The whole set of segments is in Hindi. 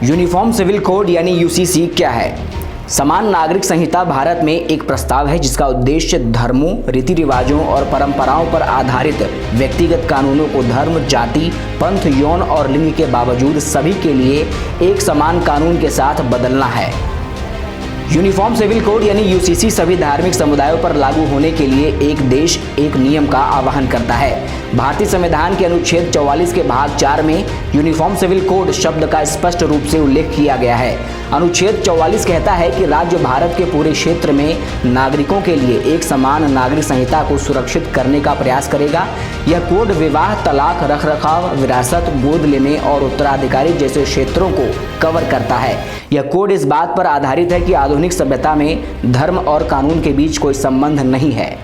यूनिफॉर्म सिविल कोड यानी यूसीसी क्या है? समान नागरिक संहिता भारत में एक प्रस्ताव है जिसका उद्देश्य धर्मों, रीति रिवाजों और परंपराओं पर आधारित व्यक्तिगत कानूनों को धर्म, जाति, पंथ, यौन और लिंग के बावजूद सभी के लिए एक समान कानून के साथ बदलना है। यूनिफॉर्म सिविल कोड यानी यूसीसी सभी धार्मिक समुदायों पर लागू होने के लिए एक देश एक नियम का आह्वान करता है। भारतीय संविधान के अनुच्छेद 44 के भाग 4 में यूनिफॉर्म सिविल कोड शब्द का स्पष्ट रूप से उल्लेख किया गया है। अनुच्छेद 44 कहता है कि राज्य भारत के पूरे क्षेत्र में नागरिकों के लिए एक समान नागरिक संहिता को सुरक्षित करने का प्रयास करेगा। यह कोड विवाह, तलाक, रखरखाव, विरासत, गोद लेने और उत्तराधिकारी जैसे क्षेत्रों को कवर करता है। यह कोड इस बात पर आधारित है कि आधुनिक सभ्यता में धर्म और कानून के बीच कोई संबंध नहीं है।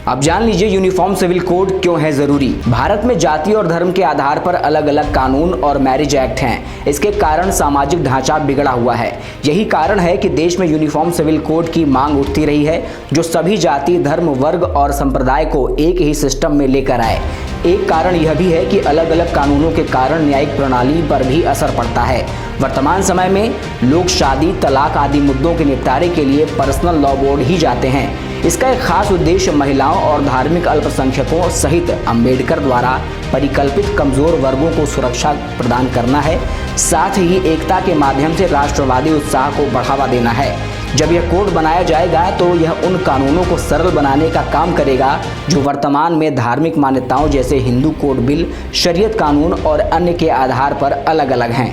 अब जान लीजिए यूनिफॉर्म सिविल कोड क्यों है जरूरी। भारत में जाति और धर्म के आधार पर अलग अलग कानून और मैरिज एक्ट हैं। इसके कारण सामाजिक ढांचा बिगड़ा हुआ है। यही कारण है कि देश में यूनिफॉर्म सिविल कोड की मांग उठती रही है जो सभी जाति, धर्म, वर्ग और संप्रदाय को एक ही सिस्टम में लेकर आए। एक कारण यह भी है कि अलग अलग कानूनों के कारण न्यायिक प्रणाली पर भी असर पड़ता है। वर्तमान समय में लोग शादी, तलाक आदि मुद्दों के निपटारे के लिए पर्सनल लॉ बोर्ड ही जाते हैं। इसका एक खास उद्देश्य महिलाओं और धार्मिक अल्पसंख्यकों सहित अंबेडकर द्वारा परिकल्पित कमजोर वर्गों को सुरक्षा प्रदान करना है। साथ ही एकता के माध्यम से राष्ट्रवादी उत्साह को बढ़ावा देना है। जब यह कोड बनाया जाएगा तो यह उन कानूनों को सरल बनाने का काम करेगा जो वर्तमान में धार्मिक मान्यताओं जैसे हिंदू कोड बिल, शरीयत कानून और अन्य के आधार पर अलग अलग हैं।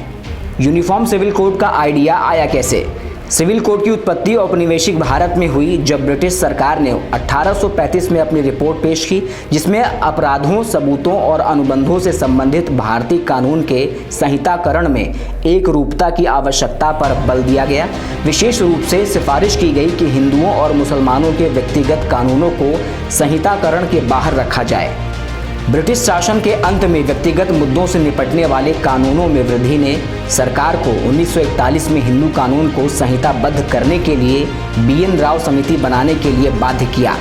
यूनिफॉर्म सिविल कोड का आइडिया आया कैसे? सिविल कोड की उत्पत्ति औपनिवेशिक भारत में हुई जब ब्रिटिश सरकार ने 1835 में अपनी रिपोर्ट पेश की जिसमें अपराधों, सबूतों और अनुबंधों से संबंधित भारतीय कानून के संहिताकरण में एक रूपता की आवश्यकता पर बल दिया गया। विशेष रूप से सिफारिश की गई कि हिंदुओं और मुसलमानों के व्यक्तिगत कानूनों को संहिताकरण के बाहर रखा जाए। ब्रिटिश शासन के अंत में व्यक्तिगत मुद्दों से निपटने वाले कानूनों में वृद्धि ने सरकार को 1941 में हिंदू कानून को संहिताबद्ध करने के लिए BN राव समिति बनाने के लिए बाध्य किया।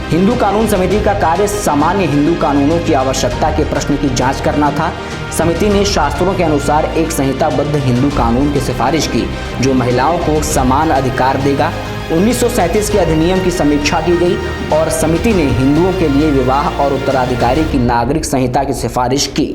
हिंदू कानून समिति का कार्य सामान्य हिंदू कानूनों की आवश्यकता के प्रश्न की जांच करना था। समिति ने शास्त्रों के अनुसार एक संहिताबद्ध हिंदू कानून की सिफारिश की जो महिलाओं को समान अधिकार देगा। 1937 के अधिनियम की समीक्षा की गई और समिति ने हिंदुओं के लिए विवाह और उत्तराधिकारी की नागरिक संहिता की सिफारिश की।